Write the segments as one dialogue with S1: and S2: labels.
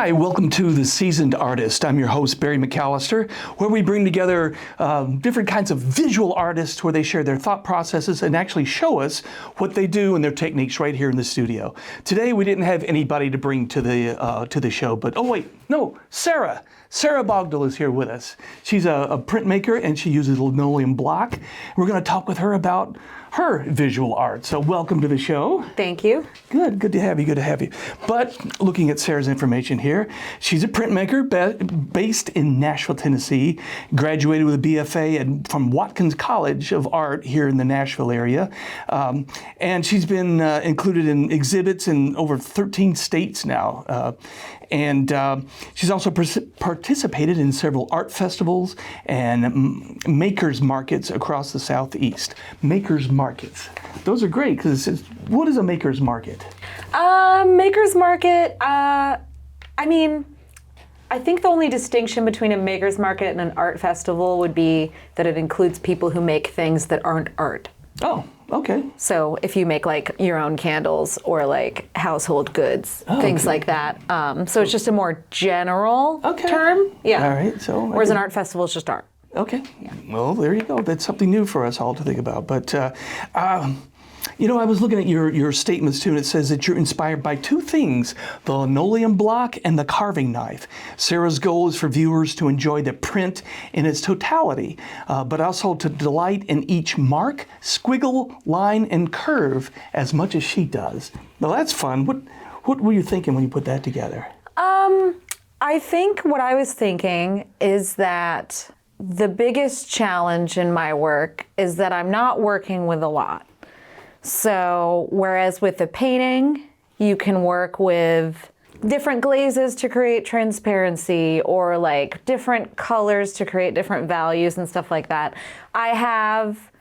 S1: Hi, welcome to The Seasoned Artist. I'm your host, Barry McAllister, where we bring together different kinds of visual artists where they share their thought processes and actually show us what they do and their techniques right here in the studio. Today, we didn't have anybody to bring to the show, but Sarah. Sarah Bogdel is here with us. She's a printmaker and she uses linoleum block. We're going to talk with her about her visual art. So welcome to the show.
S2: Thank you.
S1: Good to have you. But looking at Sarah's information here, she's a printmaker based in Nashville, Tennessee, graduated with a BFA from Watkins College of Art here in the Nashville area. And she's been included in exhibits in over 13 states now. And she's also participated in several art festivals and makers markets across the Southeast. Makers markets. Those are great because what is a makers market?
S2: Makers market, I think the only distinction between a makers market and an art festival would be that it includes people who make things that aren't art.
S1: Oh, okay.
S2: So if you make like your own candles or like household goods, things like that. So it's just a more general term. Yeah.
S1: All right. So
S2: whereas an art festival is just art.
S1: Okay. Yeah. Well, there you go. That's something new for us all to think about. But, I was looking at your statements too, and it says that you're inspired by two things, the linoleum block and the carving knife. Sarah's goal is for viewers to enjoy the print in its totality, but also to delight in each mark, squiggle, line, and curve as much as she does. Well, that's fun. What were you thinking when you put that together?
S2: I think what I was thinking is that the biggest challenge in my work is that I'm not working with a lot. So whereas with the painting, you can work with different glazes to create transparency or like different colors to create different values and stuff like that. I have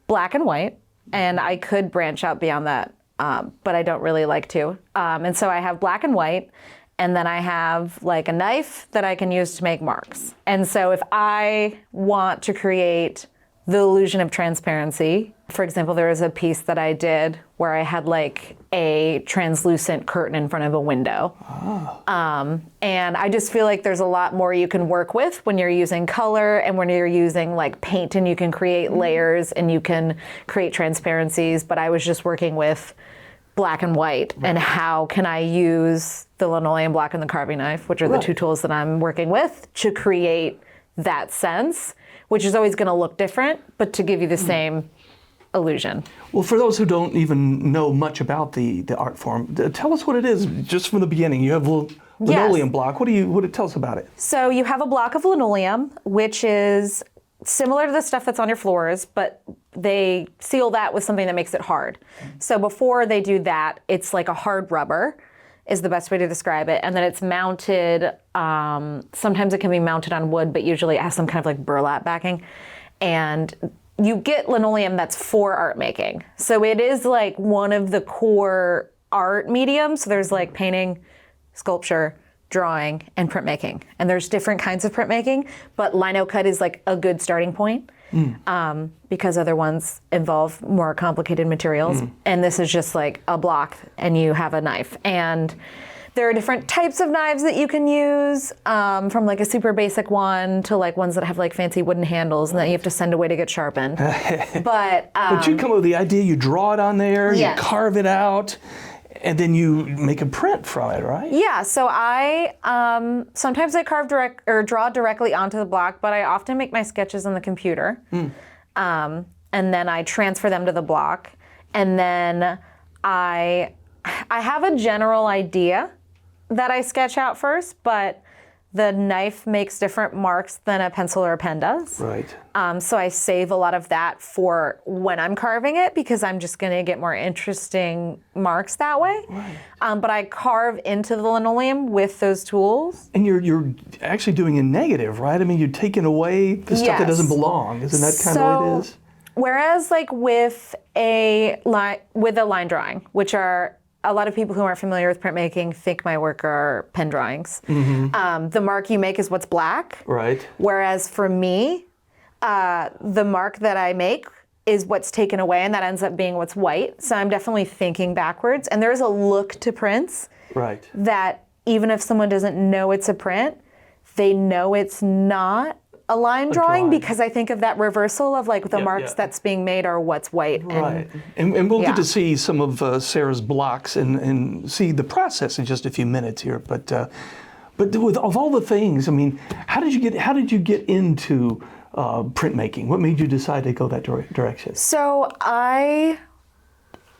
S2: black and white, and I could branch out beyond that, but I don't really like to. And so I have black and white, and then I have like a knife that I can use to make marks. And so if I want to create the illusion of transparency, for example, there was a piece that I did where I had like a translucent curtain in front of a window. Oh. And I just feel like there's a lot more you can work with when you're using color and when you're using like paint, and you can create layers and you can create transparencies. But I was just working with black and white, and how can I use the linoleum block and the carving knife, which are the two tools that I'm working with, to create that sense, which is always going to look different, but to give you the same illusion.
S1: Well, for those who don't even know much about the art form, tell us what it is just from the beginning. You have a linoleum block. Tell us about it?
S2: So you have a block of linoleum, which is similar to the stuff that's on your floors, but they seal that with something that makes it hard. So before they do that, it's like a hard rubber is the best way to describe it. And then it's mounted, sometimes it can be mounted on wood, but usually it has some kind of like burlap backing. And you get linoleum that's for art making. So it is like one of the core art mediums. So there's like painting, sculpture, drawing, and printmaking. And there's different kinds of printmaking, but lino cut is like a good starting point because other ones involve more complicated materials. And this is just like a block and you have a knife. And there are different types of knives that you can use, from like a super basic one to like ones that have like fancy wooden handles and that you have to send away to get sharpened. But
S1: you come up with the idea, you draw it on there, you carve it out, and then you make a print from it, right?
S2: Yeah, so I sometimes I draw directly onto the block, but I often make my sketches on the computer. And then I transfer them to the block. And then I have a general idea that I sketch out first, but the knife makes different marks than a pencil or a pen does.
S1: Right.
S2: So I save a lot of that for when I'm carving it, because I'm just going to get more interesting marks that way. Right. But I carve into the linoleum with those tools.
S1: And you're actually doing a negative, right? I mean, you're taking away the stuff that doesn't belong. Isn't that kind of what it is?
S2: Whereas like with a line drawing, which are a lot of people who aren't familiar with printmaking think my work are pen drawings. The mark you make is what's black.
S1: Right.
S2: Whereas for me, the mark that I make is what's taken away, and that ends up being what's white. So I'm definitely thinking backwards. And there is a look to prints that even if someone doesn't know it's a print, they know it's not a line drawing because I think of that reversal of like the marks that's being made are what's white.
S1: Right. And we'll get to see some of Sarah's blocks and see the process in just a few minutes here. But of all the things, I mean, how did you get into printmaking? What made you decide to go that direction?
S2: So I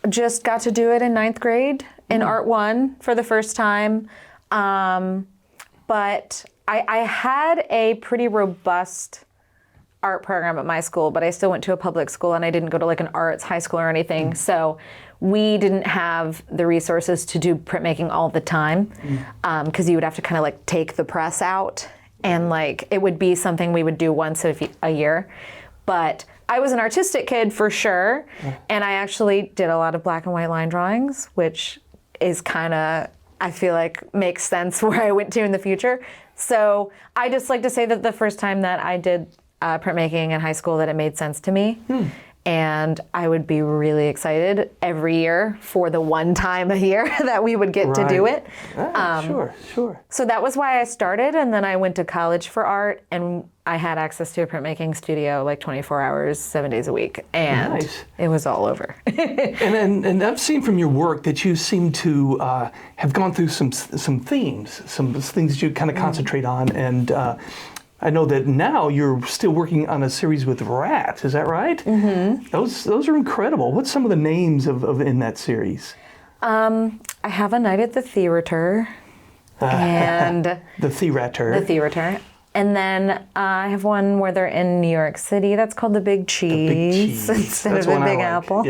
S2: just got to do it in 9th grade in Art 1 for the first time. But I had a pretty robust art program at my school, but I still went to a public school and I didn't go to like an arts high school or anything. So we didn't have the resources to do printmaking all the time because you would have to kind of like take the press out and like it would be something we would do once a year. But I was an artistic kid for sure. And I actually did a lot of black and white line drawings, which is kind of, I feel like makes sense where I went to in the future. So I just like to say that the first time that I did printmaking in high school that it made sense to me. And I would be really excited every year for the one time a year that we would get to do it.
S1: Sure.
S2: So that was why I started, and then I went to college for art, and I had access to a printmaking studio like 24 hours, 7 days a week, and it was all over.
S1: and I've seen from your work that you seem to have gone through some themes, some things that you kind of concentrate on, and I know that now you're still working on a series with rats. Is that right? Mm-hmm. Those are incredible. What's some of the names of in that series?
S2: I have A Night at the Theater, and
S1: the Theater.
S2: And then I have one where they're in New York City. That's called The Big Cheese instead of The Big Apple.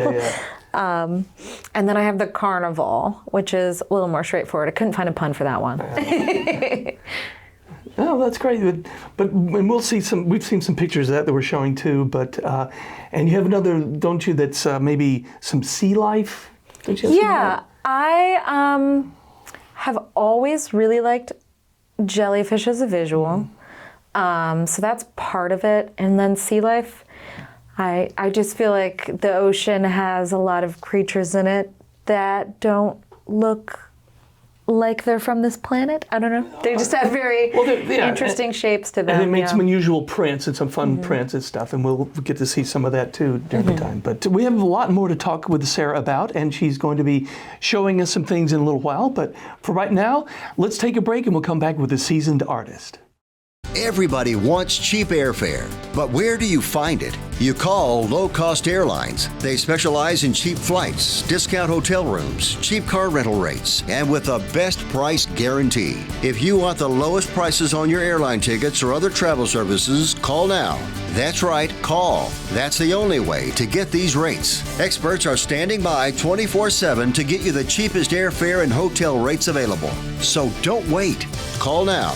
S2: And then I have The Carnival, which is a little more straightforward. I couldn't find a pun for that one.
S1: Oh, that's great. But and we'll see some. We've seen some pictures of that we're showing too. But and you have another, don't you? That's maybe some sea life. Don't you have
S2: I have always really liked jellyfish as a visual. So that's part of it. And then sea life, I just feel like the ocean has a lot of creatures in it that don't look like they're from this planet. I don't know. They just have very interesting shapes to them.
S1: And they made some unusual prints and some fun prints and stuff, and we'll get to see some of that too during the time. But we have a lot more to talk with Sarah about, and she's going to be showing us some things in a little while. But for right now, let's take a break and we'll come back with the seasoned artist.
S3: Everybody wants cheap airfare, but where do you find it? You call Low Cost Airlines. They specialize in cheap flights, discount hotel rooms, cheap car rental rates, and with a best price guarantee. If you want the lowest prices on your airline tickets or other travel services, call now. That's right, call. That's the only way to get these rates. Experts are standing by 24/7 to get you the cheapest airfare and hotel rates available. So don't wait. Call now.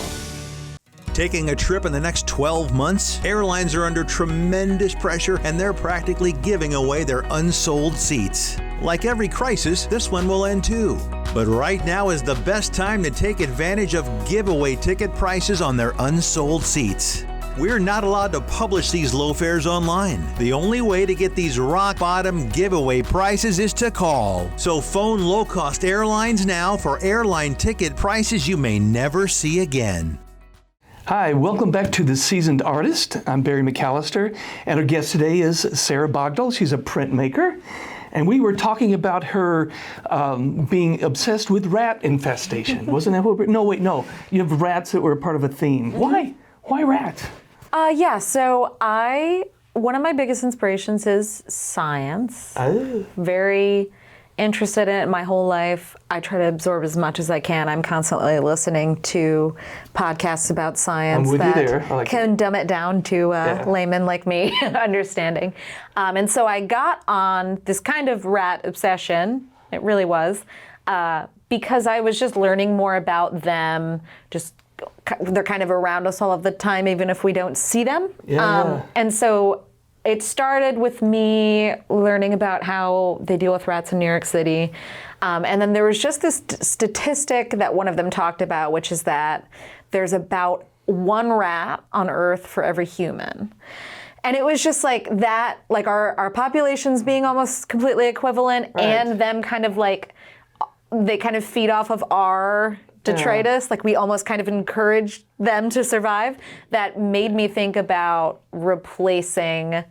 S4: Taking a trip in the next 12 months? Airlines are under tremendous pressure and they're practically giving away their unsold seats. Like every crisis, this one will end too. But right now is the best time to take advantage of giveaway ticket prices on their unsold seats. We're not allowed to publish these low fares online. The only way to get these rock bottom giveaway prices is to call. So phone Low Cost Airlines now for airline ticket prices you may never see again.
S1: Hi, welcome back to The Seasoned Artist. I'm Barry McAllister, and our guest today is Sarah Bogdel. She's a printmaker, and we were talking about her being obsessed with rat infestation. Wasn't that what we're... No, you have rats that were part of a theme. Why rats?
S2: So one of my biggest inspirations is science. Very interested in it my whole life. I try to absorb as much as I can. I'm constantly listening to podcasts about science that can dumb it down to laymen like me understanding. And so I got on this kind of rat obsession. It really was because I was just learning more about them. They're kind of around us all of the time, even if we don't see them. And so it started with me learning about how they deal with rats in New York City. And then there was just this statistic that one of them talked about, which is that there's about one rat on Earth for every human. And it was just like that, like our populations being almost completely equivalent and them kind of like, they kind of feed off of our detritus, like we almost kind of encouraged them to survive, that made me think about replacing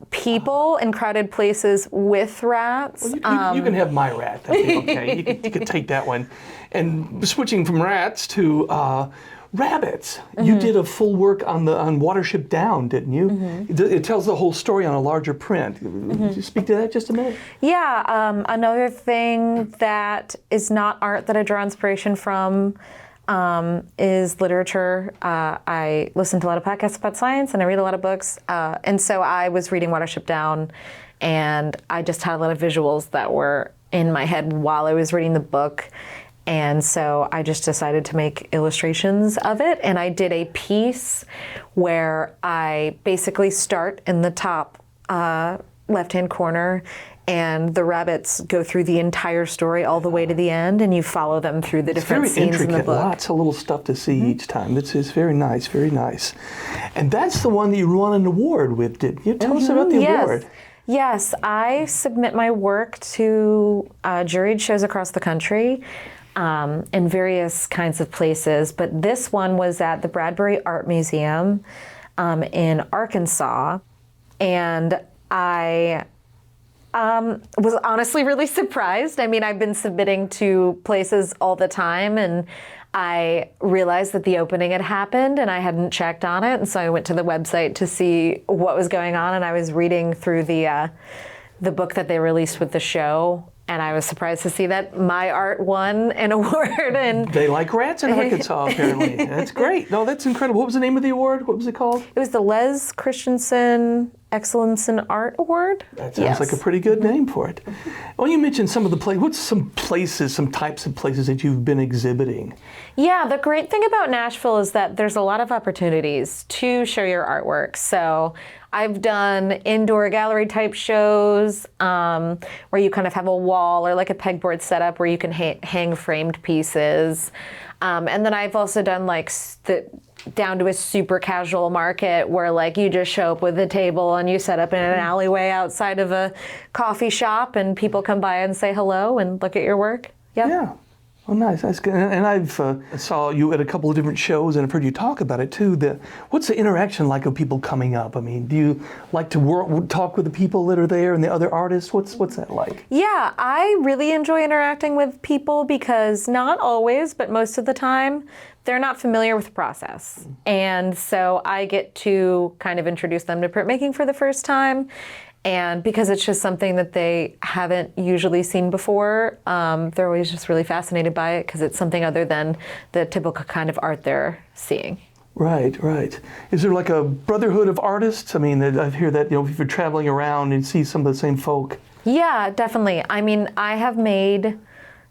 S2: people in crowded places with rats.
S1: Well, you can have my rat. That'd be okay. You could take that one. And switching from rats to rabbits. You did a full work on Watership Down, didn't you? It tells the whole story on a larger print. Could you speak to that just a minute?
S2: Yeah, another thing that is not art that I draw inspiration from is literature. I listen to a lot of podcasts about science and I read a lot of books. And so I was reading Watership Down and I just had a lot of visuals that were in my head while I was reading the book. And so I just decided to make illustrations of it. And I did a piece where I basically start in the top left-hand corner and the rabbits go through the entire story all the way to the end, and you follow them through the different scenes in the book.
S1: Lots of little stuff to see each time. It's very nice, very nice. And that's the one that you won an award with, didn't you? Tell us about the award.
S2: Yes, I submit my work to juried shows across the country in various kinds of places, but this one was at the Bradbury Art Museum in Arkansas, and I was honestly really surprised. I mean, I've been submitting to places all the time, and I realized that the opening had happened and I hadn't checked on it, and so I went to the website to see what was going on, and I was reading through the book that they released with the show, and I was surprised to see that my art won an award. And
S1: they like rats in Arkansas, apparently. That's great. No, that's incredible. What was the name of the award? What was it called?
S2: It was the Les Christensen Excellence in Art Award.
S1: That sounds like a pretty good name for it. Well, you mentioned some of the places. What's some types of places that you've been exhibiting?
S2: Yeah, the great thing about Nashville is that there's a lot of opportunities to show your artwork. So I've done indoor gallery type shows where you kind of have a wall or like a pegboard setup where you can hang framed pieces. And then I've also done like down to a super casual market where like you just show up with a table and you set up in an alleyway outside of a coffee shop and people come by and say hello and look at your work. Yep.
S1: Yeah. Oh, nice. That's good. And I've saw you at a couple of different shows, and I've heard you talk about it too. What's the interaction like of people coming up? I mean, do you like to talk with the people that are there and the other artists? What's that like?
S2: Yeah, I really enjoy interacting with people because not always, but most of the time, they're not familiar with the process. And so I get to kind of introduce them to printmaking for the first time. And because it's just something that they haven't usually seen before, they're always just really fascinated by it because it's something other than the typical kind of art they're seeing.
S1: Right, right. Is there like a brotherhood of artists? I mean, I hear that, if you're traveling around and see some of the same folk.
S2: Yeah, definitely. I mean, I have made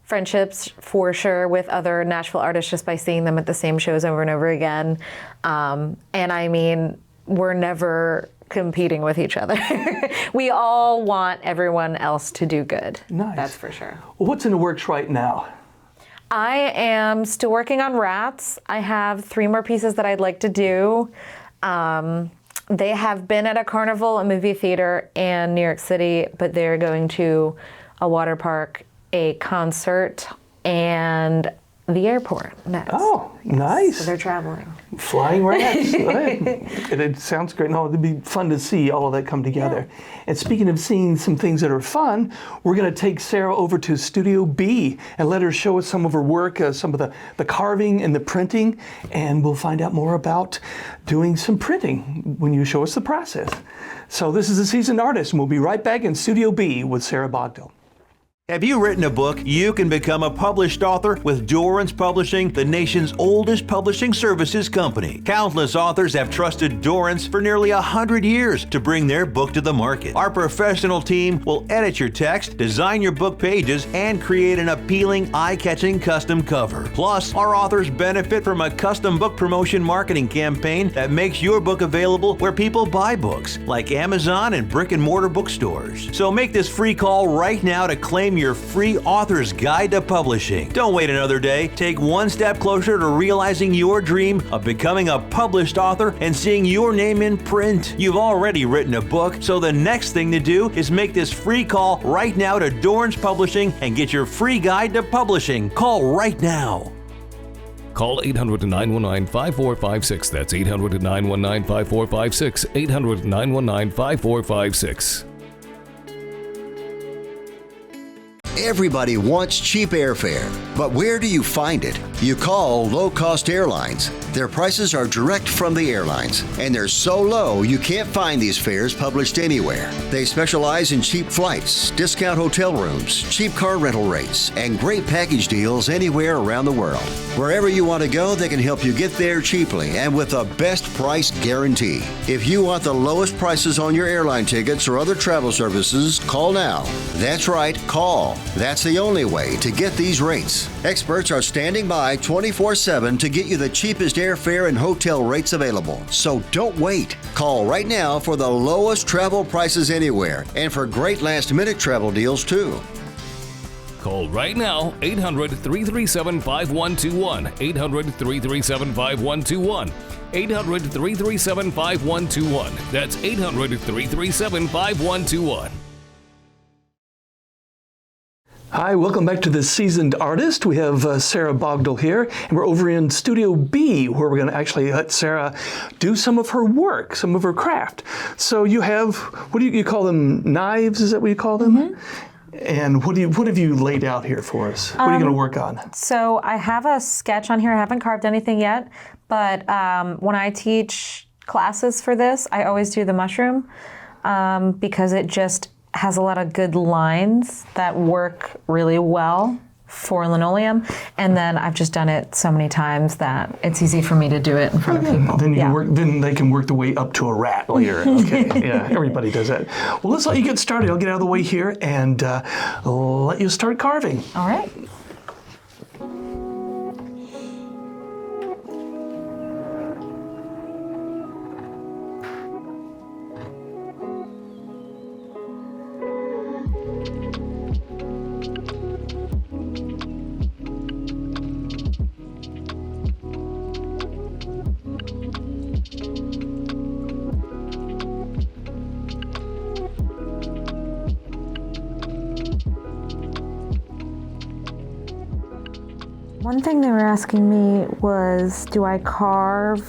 S2: friendships for sure with other Nashville artists just by seeing them at the same shows over and over again. And I mean, we're never competing with each other. We all want everyone else to do good.
S1: Nice.
S2: That's for sure.
S1: Well, what's in the works right now?
S2: I am still working on rats. I have 3 more pieces that I'd like to do. They have been at a carnival, a movie theater in New York City, but they're going to a water park, a concert, and the airport next.
S1: Oh, nice.
S2: So they're traveling.
S1: Flying rats. It sounds great. No, it'd be fun to see all of that come together. Yeah. And speaking of seeing some things that are fun, we're going to take Sarah over to Studio B and let her show us some of her work, some of the carving and the printing, and we'll find out more about doing some printing when you show us the process. So this is A Seasoned Artist, and we'll be right back in Studio B with Sarah Bogdel.
S4: Have you written a book? You can become a published author with Dorrance Publishing, the nation's oldest publishing services company. Countless authors have trusted Dorrance for nearly 100 years to bring their book to the market. Our professional team will edit your text, design your book pages, and create an appealing, eye-catching custom cover. Plus, our authors benefit from a custom book promotion marketing campaign that makes your book available where people buy books, like Amazon and brick-and-mortar bookstores. So make this free call right now to claim your free author's guide to publishing. Don't wait another day. Take one step closer to realizing your dream of becoming a published author and seeing your name in print. You've already written a book, so the next thing to do is make this free call right now to Dorn's Publishing and get your free guide to publishing. Call right now.
S5: Call 800-919-5456. That's 800-919-5456. 800-919-5456.
S3: Everybody wants cheap airfare, but where do you find it? You call low-cost airlines. Their prices are direct from the airlines, and they're so low you can't find these fares published anywhere. They specialize in cheap flights, discount hotel rooms, cheap car rental rates, and great package deals anywhere around the world. Wherever you want to go, they can help you get there cheaply and with a best price guarantee. If you want the lowest prices on your airline tickets or other travel services, call now. That's right, call. That's the only way to get these rates. Experts are standing by 24/7 to get you the cheapest airfare and hotel rates available. So don't wait. Call right now for the lowest travel prices anywhere and for great last-minute travel deals too.
S5: Call right now, 800-337-5121. 800-337-5121. 800-337-5121. That's 800-337-5121.
S1: Hi, welcome back to The Seasoned Artist. We have Sarah Bogdel here, and we're over in Studio B, where we're going to actually let Sarah do some of her work, some of her craft. So you have, what do you call them, knives? Is that what you call them? Mm-hmm. And what have you laid out here for us? What are you going to work on?
S2: So I have a sketch on here. I haven't carved anything yet, but when I teach classes for this, I always do the mushroom because it just has a lot of good lines that work really well for linoleum, and then I've just done it so many times that it's easy for me to do it in front of people.
S1: Then then they can work the way up to a rat later. Okay, yeah, everybody does that. Well, let's let you get started. I'll get out of the way here and let you start carving.
S2: All right. One thing they were asking me was, do I carve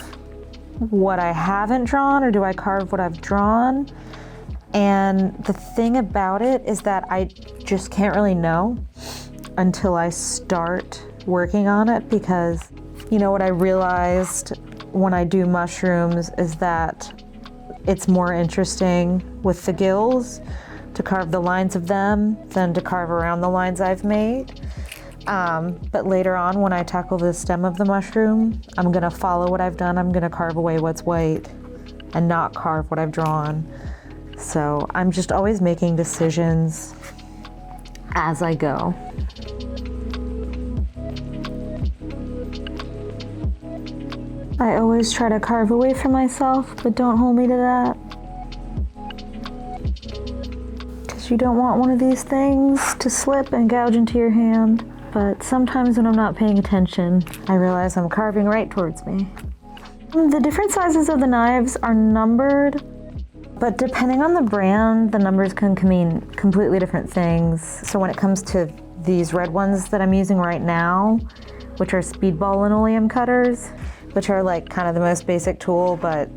S2: what I haven't drawn or do I carve what I've drawn? And the thing about it is that I just can't really know until I start working on it, because, you know, what I realized when I do mushrooms is that it's more interesting with the gills to carve the lines of them than to carve around the lines I've made. But later on, when I tackle the stem of the mushroom, I'm gonna follow what I've done. I'm gonna carve away what's white and not carve what I've drawn. So I'm just always making decisions as I go. I always try to carve away from myself, but don't hold me to that. Because you don't want one of these things to slip and gouge into your hand. But sometimes when I'm not paying attention, I realize I'm carving right towards me. The different sizes of the knives are numbered, but depending on the brand, the numbers can mean completely different things. So when it comes to these red ones that I'm using right now, which are speedball linoleum cutters, which are like kind of the most basic tool, but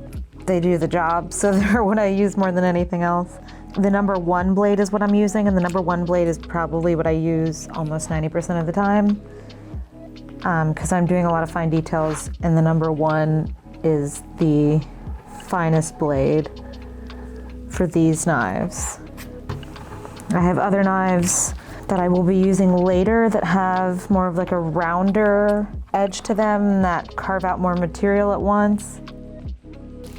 S2: they do the job, so they're what I use more than anything else. The number 1 blade is what I'm using, and the number 1 blade is probably what I use almost 90% of the time, because I'm doing a lot of fine details, and the number 1 is the finest blade for these knives. I have other knives that I will be using later that have more of like a rounder edge to them that carve out more material at once.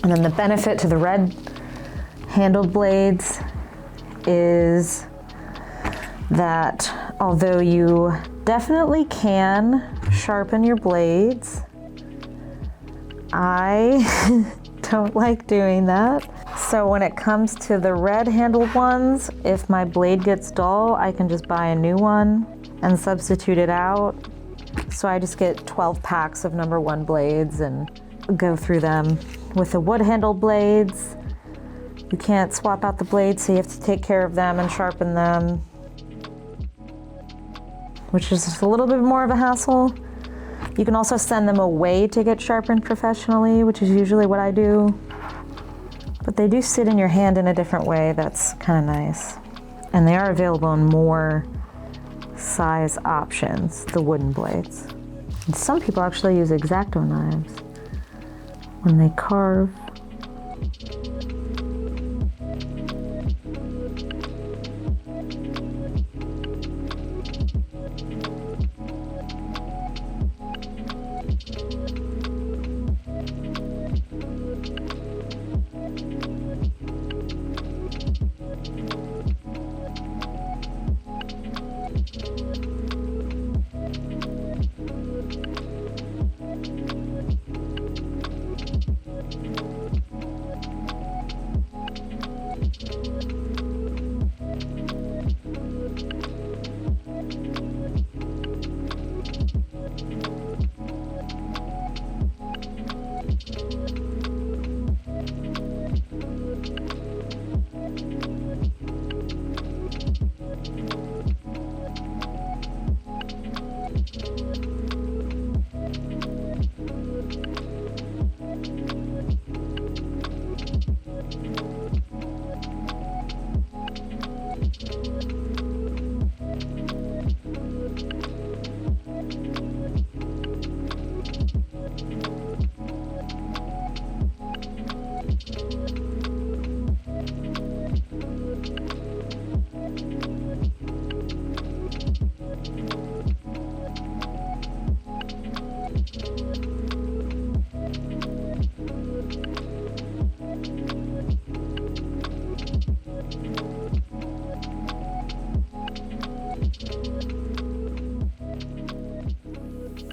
S2: And then the benefit to the red handled blades is that although you definitely can sharpen your blades, I don't like doing that. So when it comes to the red-handled ones, if my blade gets dull, I can just buy a new one and substitute it out. So I just get 12 packs of number 1 blades and go through them. With the wood-handled blades, you can't swap out the blades, so you have to take care of them and sharpen them, which is just a little bit more of a hassle. You can also send them away to get sharpened professionally, which is usually what I do. But they do sit in your hand in a different way. That's kind of nice. And they are available in more size options, the wooden blades. And some people actually use X-Acto knives when they carve.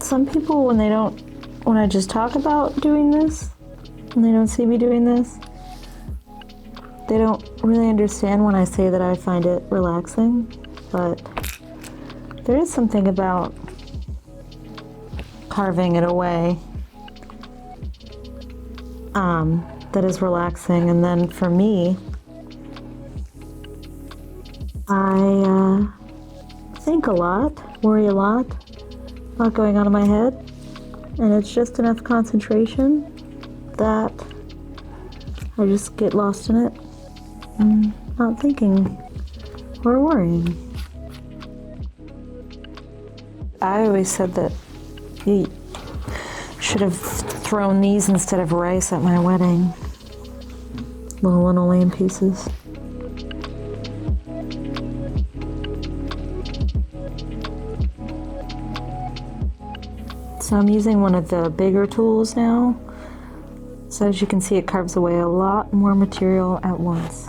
S2: Some people, when I just talk about doing this, and they don't see me doing this, they don't really understand when I say that I find it relaxing, but there is something about carving it away that is relaxing. And then for me, I think a lot, worry a lot going on in my head, and it's just enough concentration that I just get lost in it and not thinking or worrying. I always said that you should have thrown these instead of rice at my wedding. Little linoleum pieces. So I'm using one of the bigger tools now. So as you can see, it carves away a lot more material at once.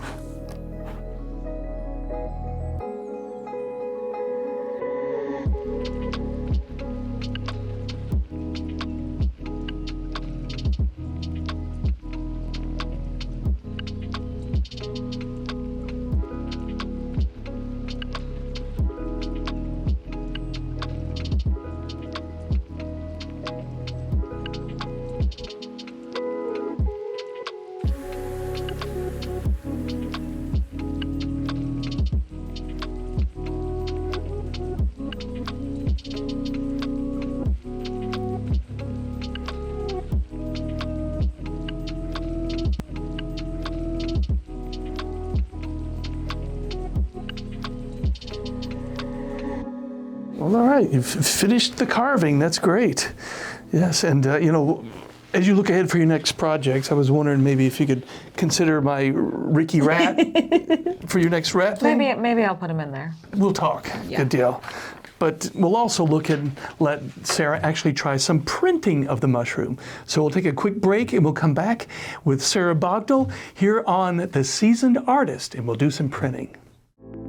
S1: Well, all right, you've finished the carving. That's great. Yes, and you know, as you look ahead for your next projects, I was wondering maybe if you could consider my Ricky rat for your next rat thing.
S2: Maybe I'll put him in there.
S1: We'll talk.
S2: Yeah.
S1: Good deal. But we'll also look and let Sarah actually try some printing of the mushroom. So we'll take a quick break and we'll come back with Sarah Bogdel here on The Seasoned Artist, and we'll do some printing.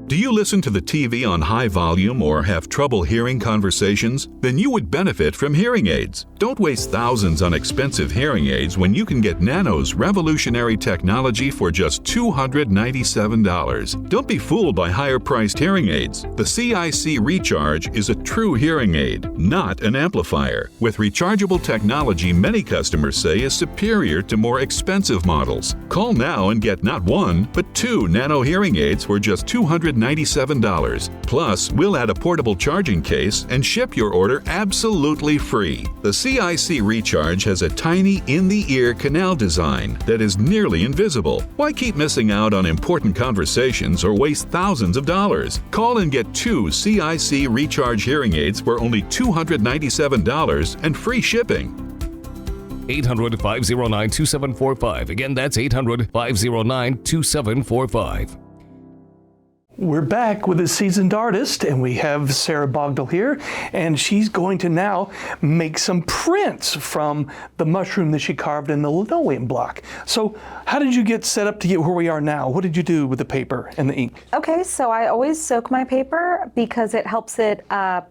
S6: Do you listen to the TV on high volume or have trouble hearing conversations? Then you would benefit from hearing aids. Don't waste thousands on expensive hearing aids when you can get Nano's revolutionary technology for just $297. Don't be fooled by higher-priced hearing aids. The CIC Recharge is a true hearing aid, not an amplifier. With rechargeable technology many customers say is superior to more expensive models. Call now and get not one, but 2 Nano hearing aids for just $297. Plus, we'll add a portable charging case and ship your order absolutely free. The CIC Recharge has a tiny in-the-ear canal design that is nearly invisible. Why keep missing out on important conversations or waste thousands of dollars? Call and get 2 CIC Recharge hearing aids for only $297 and free shipping.
S5: 800-509-2745. Again, that's 800-509-2745.
S1: We're back with a seasoned artist, and we have Sarah Bogdel here, and she's going to now make some prints from the mushroom that she carved in the linoleum block. So how did you get set up to get where we are now? What did you do with the paper and the ink?
S2: Okay, so I always soak my paper because it helps it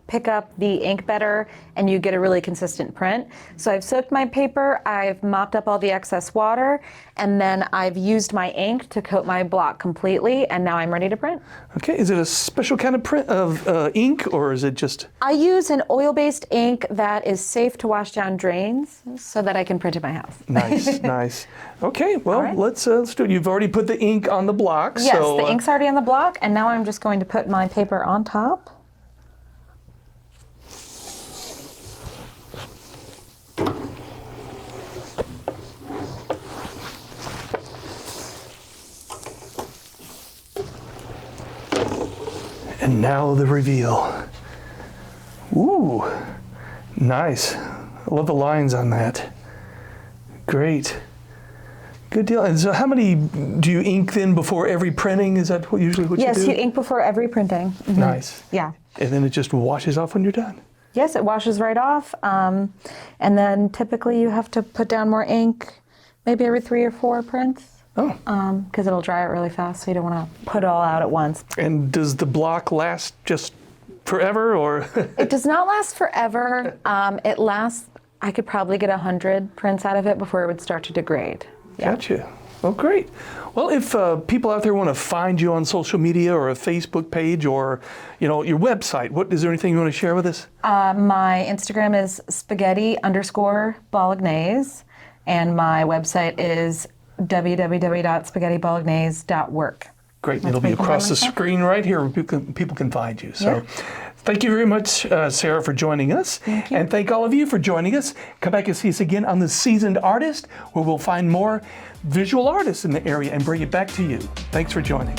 S2: pick up the ink better and you get a really consistent print. So I've soaked my paper, I've mopped up all the excess water, and then I've used my ink to coat my block completely, and now I'm ready to print.
S1: Okay, is it a special kind of print of ink, or is it just?
S2: I use an oil-based ink that is safe to wash down drains so that I can print at my house.
S1: Nice, nice. Okay, well,
S2: right.
S1: let's do it. You've already put the ink on the block.
S2: Yes,
S1: so,
S2: the ink's already on the block, and now I'm just going to put my paper on top.
S1: And now the reveal. Ooh, nice. I love the lines on that. Great. Good deal. And so how many do you ink then before every printing? Is that usually what you do?
S2: Yes, you ink before every printing. Mm-hmm.
S1: Nice.
S2: Yeah.
S1: And then it just washes off when you're done.
S2: Yes, it washes right off. And then typically you have to put down more ink, maybe every 3 or 4 prints.
S1: Oh.
S2: Because it'll dry out really fast, so you don't want to put it all out at once.
S1: And does the block last just forever, or?
S2: It does not last forever. It lasts, I could probably get 100 prints out of it before it would start to degrade. Yeah.
S1: Gotcha. Well, great. Well, if people out there want to find you on social media or a Facebook page or, your website, is there anything you want to share with us?
S2: My Instagram is spaghetti_bolognese, and my website is www.spaghettibolognese.work.
S1: Great. It'll be across the screen right here where people can find you. So thank you very much, Sarah, for joining us.
S2: Thank you.
S1: And thank all of you for joining us. Come back and see us again on The Seasoned Artist, where we'll find more visual artists in the area and bring it back to you. Thanks for joining.